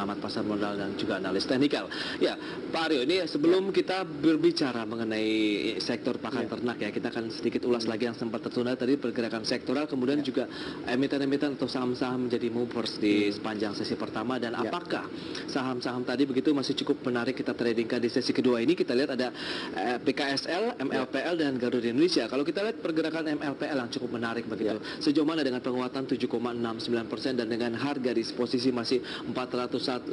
pengamat pasar modal dan juga analis teknikal. Ya, Pak Aryo, ini sebelum kita berbicara mengenai sektor pakan ternak ya, kita akan sedikit ulas lagi yang sempat tertunda tadi pergerakan sektoral, kemudian juga emiten-emiten atau saham-saham menjadi movers di sepanjang sesi pertama, dan apakah saham-saham tadi begitu masih cukup menarik kita tradingkan di sesi kedua ini. Kita lihat ada PKSL, MLPL dan Garuda Indonesia. Kalau kita lihat pergerakan MLPL yang cukup menarik begitu. Sejauh mana dengan penguatan 7,69% dan dengan harga di posisi masih 415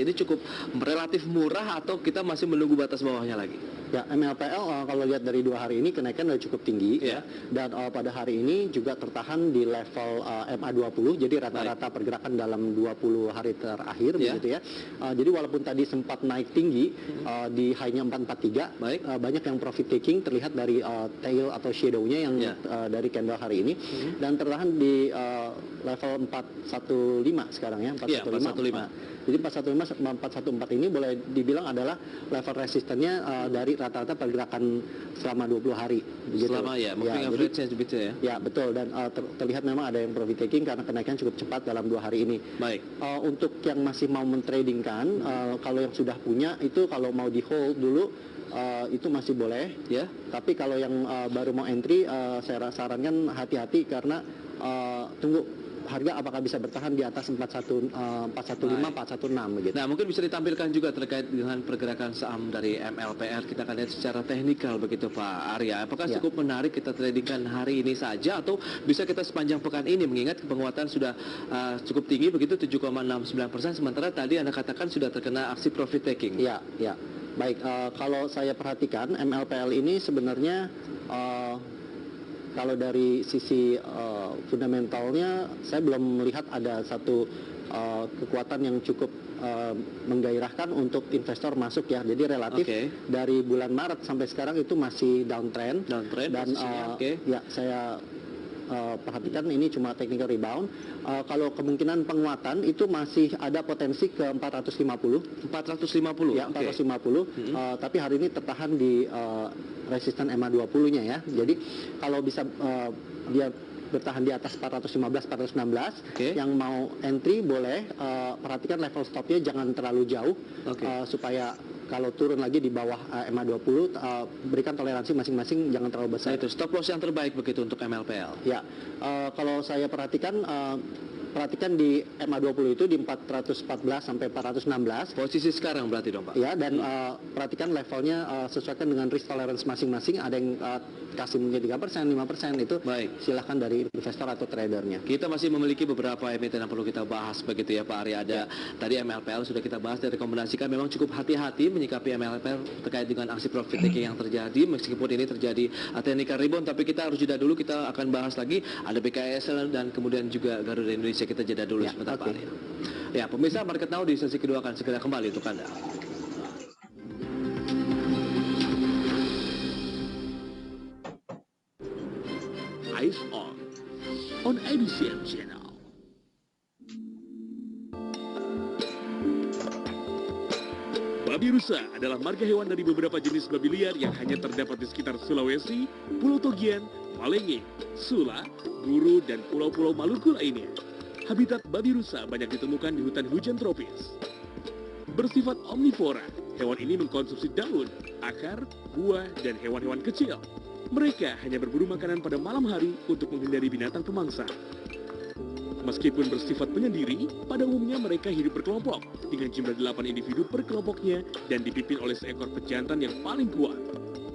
ini cukup relatif murah atau kita masih menunggu batas bawahnya lagi? Ya, MLPL kalau lihat dari 2 hari ini kenaikan sudah cukup tinggi dan pada hari ini juga tertahan di level MA20, jadi rata-rata pergerakan dalam 20 hari terakhir begitu ya. Jadi walaupun tadi sempat naik tinggi di high-nya 443, banyak yang profit taking terlihat dari tail atau shadow-nya yang dari candle hari ini dan tertahan di level 415 sekarang ya, 415. Jadi 414 ini boleh dibilang adalah level resistennya dari rata-rata pergerakan selama 20 hari. Begitu. Selama moving average-nya begitu ya? Ya, betul. Dan terlihat memang ada yang profit taking karena kenaikan cukup cepat dalam 2 hari ini. Baik. Untuk yang masih mau mentradingkan, kalau yang sudah punya itu kalau mau di hold dulu, itu masih boleh. Tapi kalau yang baru mau entry, saya sarankan hati-hati karena tunggu harga apakah bisa bertahan di atas 415, 416 begitu. Nah, mungkin bisa ditampilkan juga terkait dengan pergerakan saham dari MLPR. Kita akan lihat secara teknikal begitu Pak Arya. Apakah cukup menarik kita tradingkan hari ini saja atau bisa kita sepanjang pekan ini, mengingat penguatan sudah cukup tinggi begitu 7,69%, sementara tadi Anda katakan sudah terkena aksi profit taking. Ya. Baik, kalau saya perhatikan MLPL ini sebenarnya kalau dari sisi fundamentalnya saya belum melihat ada satu kekuatan yang cukup menggairahkan untuk investor masuk ya. Jadi relatif dari bulan Maret sampai sekarang itu masih downtrend dan ya saya perhatikan ini cuma technical rebound. Kalau kemungkinan penguatan itu masih ada potensi ke 450. 450? Ya, 450. Tapi hari ini tertahan di resisten MA20-nya ya. Jadi kalau bisa dia bertahan di atas 415, 416, yang mau entry boleh perhatikan level stopnya jangan terlalu jauh supaya kalau turun lagi di bawah MA20 berikan toleransi masing-masing jangan terlalu besar. Nah, itu stop loss yang terbaik begitu untuk MLPL. Ya, kalau saya perhatikan di MA20 itu di 414 sampai 416. Posisi sekarang berarti dong Pak? Ya, dan perhatikan levelnya sesuaikan dengan risk tolerance masing-masing. Ada yang kasih mungkin 3%, 5% itu silahkan dari investor atau tradernya. Kita masih memiliki beberapa emiten yang perlu kita bahas begitu ya Pak Arya. Ada tadi MLPL sudah kita bahas dan rekomendasikan memang cukup hati-hati menyikapi MLPL terkait dengan aksi profit taking yang terjadi. Meskipun ini terjadi technical rebound, tapi kita harus jeda dulu. Kita akan bahas lagi ada PKSL dan kemudian juga Garuda Indonesia. Kita jeda dulu sebentar Pak Arya. Ya, pemirsa, Market Now di sesi kedua akan segera kembali untuk Anda. Eyes on ABCM Channel. Babi rusa adalah marga hewan dari beberapa jenis babi liar yang hanya terdapat di sekitar Sulawesi, Pulau Togian, Malenge, Sula, Buru, dan pulau-pulau Maluku lainnya. Habitat babi rusa banyak ditemukan di hutan hujan tropis. Bersifat omnivora, hewan ini mengkonsumsi daun, akar, buah, dan hewan-hewan kecil. Mereka hanya berburu makanan pada malam hari untuk menghindari binatang pemangsa. Meskipun bersifat penyendiri, pada umumnya mereka hidup berkelompok dengan jumlah 8 individu per kelompoknya dan dipimpin oleh seekor pejantan yang paling kuat.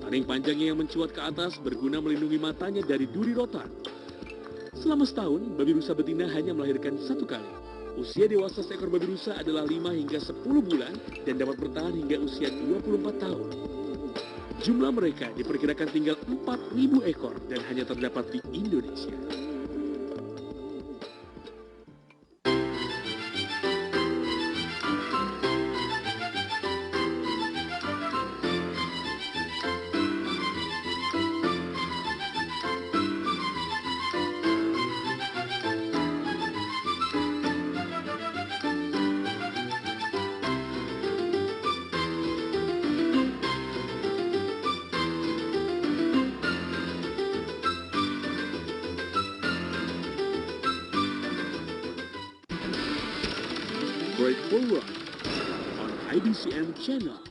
Taring panjangnya yang mencuat ke atas berguna melindungi matanya dari duri rotan. Selama setahun, babi rusa betina hanya melahirkan 1 kali. Usia dewasa seekor babi rusa adalah 5 hingga 10 bulan dan dapat bertahan hingga usia 24 tahun. Jumlah mereka diperkirakan tinggal 4.000 ekor dan hanya terdapat di Indonesia. IDCM Channel.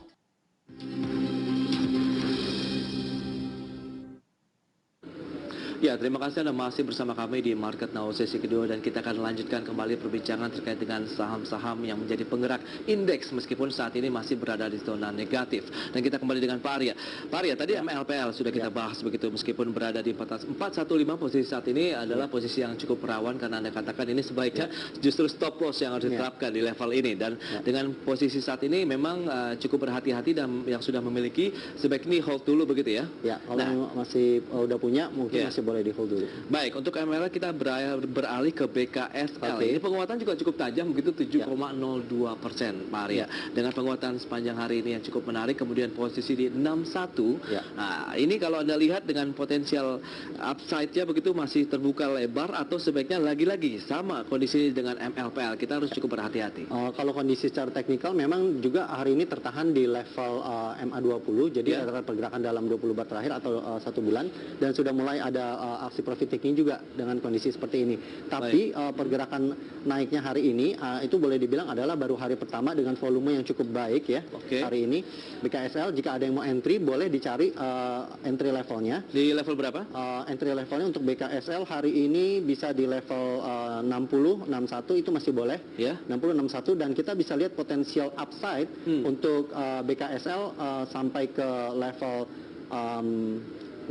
Ya, terima kasih Anda masih bersama kami di Market Now sesi kedua dan kita akan lanjutkan kembali perbincangan terkait dengan saham-saham yang menjadi penggerak indeks meskipun saat ini masih berada di zona negatif. Dan kita kembali dengan Pak Arya. Pak Arya, tadi MLPL sudah kita bahas begitu meskipun berada di 415 posisi saat ini adalah posisi yang cukup rawan karena Anda katakan ini sebaiknya justru stop loss yang harus diterapkan di level ini dan dengan posisi saat ini memang cukup berhati-hati dan yang sudah memiliki sebaiknya hold dulu begitu ya. Ya, kalau masih udah punya mungkin masih boleh di hold dulu. Baik, untuk MLR kita beralih ke BKSL. Ini penguatan juga cukup tajam begitu 7,02% Pak Arya. Dengan penguatan sepanjang hari ini yang cukup menarik, kemudian posisi di 61. Nah, ini kalau Anda lihat dengan potensial upside-nya begitu masih terbuka lebar atau sebaiknya lagi-lagi sama kondisi dengan MLPL. Kita harus cukup berhati-hati. Kalau kondisi secara teknikal memang juga hari ini tertahan di level MA20, jadi ada pergerakan dalam 20 bar terakhir atau 1 bulan dan sudah mulai ada aksi profit taking juga dengan kondisi seperti ini. Tapi pergerakan naiknya hari ini itu boleh dibilang adalah baru hari pertama dengan volume yang cukup baik ya. Hari ini BKSL jika ada yang mau entry boleh dicari entry levelnya. Di level berapa? Entry levelnya untuk BKSL hari ini bisa di level 60, 61 itu masih boleh. 60, 61 dan kita bisa lihat potensial upside untuk BKSL sampai ke level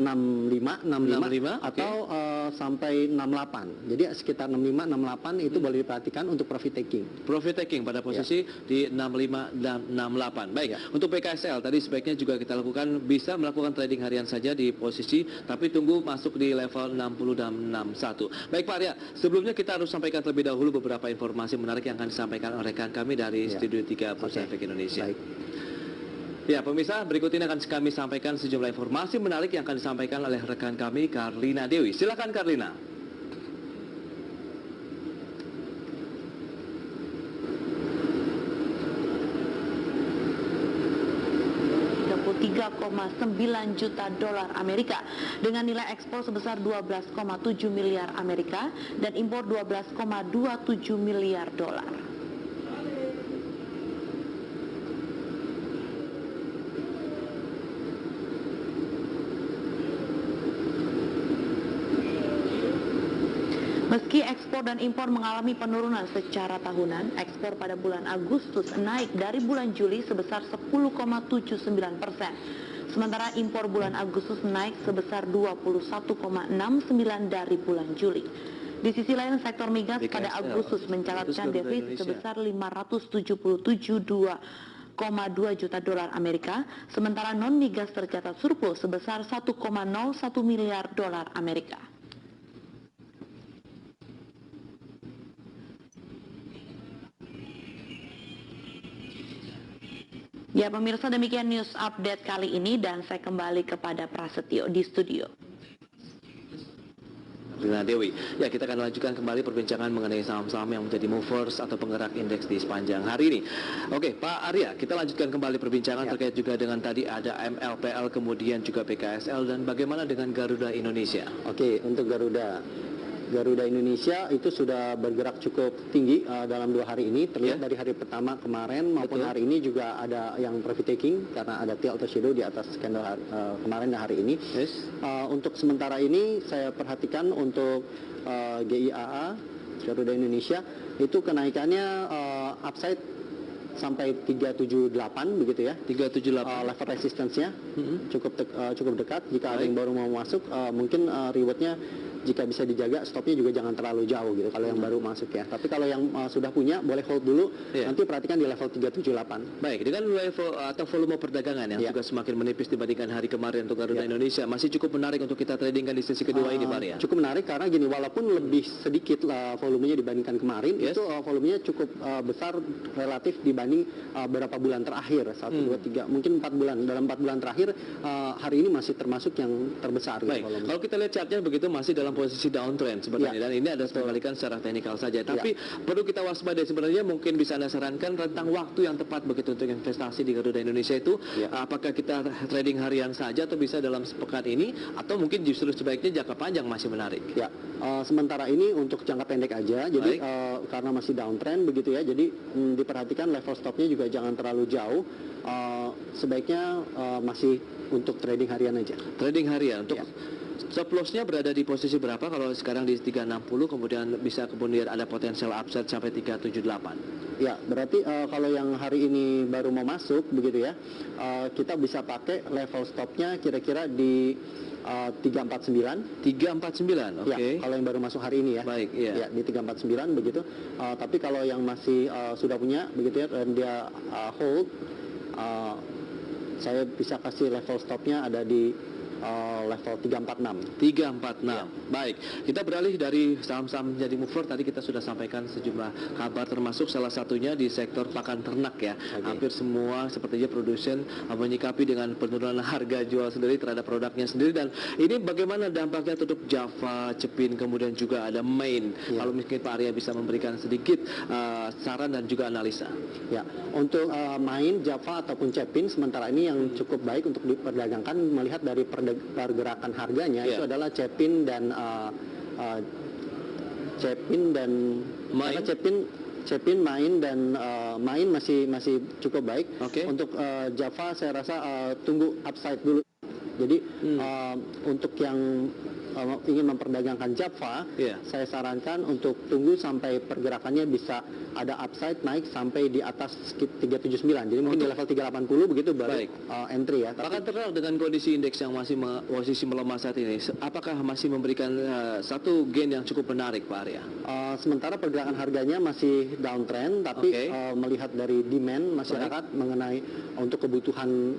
65 atau sampai 68. Jadi sekitar 65 68 itu boleh diperhatikan untuk profit taking. Profit taking pada posisi di 65 dan 68. Baik, untuk PKSL tadi sebaiknya juga kita lakukan bisa melakukan trading harian saja di posisi tapi tunggu masuk di level 60 dan 61. Baik Pak Arya, sebelumnya kita harus sampaikan terlebih dahulu beberapa informasi menarik yang akan disampaikan oleh rekan kami dari Studio 3 Bursa Efek Indonesia. Baik. Ya, pemirsa, berikut ini akan kami sampaikan sejumlah informasi menarik yang akan disampaikan oleh rekan kami, Karlina Dewi. Silakan, Karlina. $3,9 juta dolar Amerika dengan nilai ekspor sebesar 12,7 miliar Amerika dan impor 12,27 miliar dolar. Meski ekspor dan impor mengalami penurunan secara tahunan, ekspor pada bulan Agustus naik dari bulan Juli sebesar 10,79%. Sementara impor bulan Agustus naik sebesar 21,69 dari bulan Juli. Di sisi lain, sektor migas pada Agustus mencatatkan defisit sebesar 577,2 juta dolar Amerika, sementara non-migas tercatat surplus sebesar 1,01 miliar dolar Amerika. Ya pemirsa, demikian news update kali ini dan saya kembali kepada Prasetyo di studio. Karlina Dewi. Ya, kita akan lanjutkan kembali perbincangan mengenai saham-saham yang menjadi movers atau penggerak indeks di sepanjang hari ini. Oke, Pak Arya, kita lanjutkan kembali perbincangan terkait juga dengan tadi ada MLPL, kemudian juga PKSL dan bagaimana dengan Garuda Indonesia. Oke, untuk Garuda Indonesia itu sudah bergerak cukup tinggi dalam 2 hari ini, terlihat dari hari pertama kemarin maupun hari ini juga ada yang profit taking karena ada tail atau shadow di atas candle kemarin dan hari ini. Untuk sementara ini saya perhatikan untuk GIAA Garuda Indonesia itu kenaikannya upside sampai 378 begitu ya. 378 level resistance-nya cukup dekat. Jika ada yang baru mau masuk mungkin reward-nya jika bisa dijaga, stopnya juga jangan terlalu jauh gitu kalau yang baru masuk ya. Tapi kalau yang sudah punya boleh hold dulu, nanti perhatikan di level 378. Baik, dengan level atau volume perdagangan yang juga semakin menipis dibandingkan hari kemarin untuk Garuda Indonesia, masih cukup menarik untuk kita tradingkan di sesi kedua ini Pak ya? Cukup menarik karena gini, walaupun lebih sedikit lah volumenya dibandingkan kemarin, itu volumenya cukup besar relatif dibanding beberapa bulan terakhir, 1, 2, 3, mungkin 4 bulan. Dalam 4 bulan terakhir, hari ini masih termasuk yang terbesar. Baik, gitu, kalau kita lihat chartnya begitu masih dalam dalam posisi downtrend sebenarnya, dan ini ada pembalikan secara teknikal saja. Tapi perlu kita waspadai sebenarnya, mungkin bisa Anda sarankan rentang waktu yang tepat begitu untuk investasi di Garuda Indonesia itu, apakah kita trading harian saja atau bisa dalam sepekan ini, atau mungkin justru sebaiknya jangka panjang masih menarik? Ya, sementara ini untuk jangka pendek aja, jadi karena masih downtrend begitu ya, jadi diperhatikan level stopnya juga jangan terlalu jauh, sebaiknya masih untuk trading harian aja. Trading harian untuk stop loss-nya berada di posisi berapa? Kalau sekarang di 360, kemudian bisa kemudian ada potensial upside sampai 378. Ya, berarti kalau yang hari ini baru mau masuk begitu ya, kita bisa pakai level stopnya kira-kira di 349. 349, oke. Ya, kalau yang baru masuk hari ini ya. Baik, iya. Ya, di 349 begitu. Tapi kalau yang masih sudah punya begitu ya, dan dia hold, saya bisa kasih level stopnya ada di level 346. 346. Baik, kita beralih dari saham-saham jadi mover. Tadi kita sudah sampaikan sejumlah kabar, termasuk salah satunya di sektor pakan ternak ya. Hampir semua sepertinya produsen menyikapi dengan penurunan harga jual sendiri terhadap produknya sendiri. Dan ini bagaimana dampaknya terhadap Java, Cepin, kemudian juga ada Main. Kalau mungkin Pak Arya bisa memberikan sedikit saran dan juga analisa. Ya, untuk Main, Java ataupun Cepin sementara ini yang cukup baik untuk diperdagangkan, melihat dari pergerakan harganya itu adalah Cepin dan Main. karena Cepin, Main dan Main masih cukup baik. Untuk Java saya rasa tunggu upside dulu. Jadi untuk yang ingin memperdagangkan Java, saya sarankan untuk tunggu sampai pergerakannya bisa ada upside naik sampai di atas 379. Jadi mungkin di level 380 begitu baru entry ya. Pakan ternak dengan kondisi indeks yang masih posisi melemah saat ini, apakah masih memberikan satu gain yang cukup menarik, Pak Arya? Sementara pergerakan harganya masih downtrend, tapi melihat dari demand masyarakat mengenai untuk kebutuhan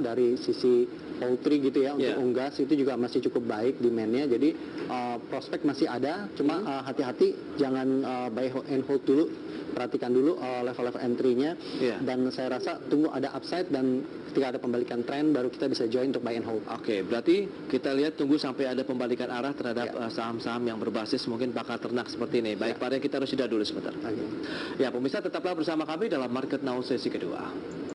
dari sisi poultry gitu ya, untuk unggas itu juga masih cukup baik demand-nya. Jadi prospek masih ada, cuma hati-hati jangan buy and hold dulu, perhatikan dulu level-level entry-nya, dan saya rasa tunggu ada upside, dan ketika ada pembalikan tren baru kita bisa join untuk buy and hold. Berarti kita lihat tunggu sampai ada pembalikan arah terhadap saham-saham yang berbasis mungkin pakan ternak seperti ini. Baik, Pak Arya, kita harus jeda dulu sebentar. Ya, pemirsa, tetaplah bersama kami dalam Market Now sesi kedua.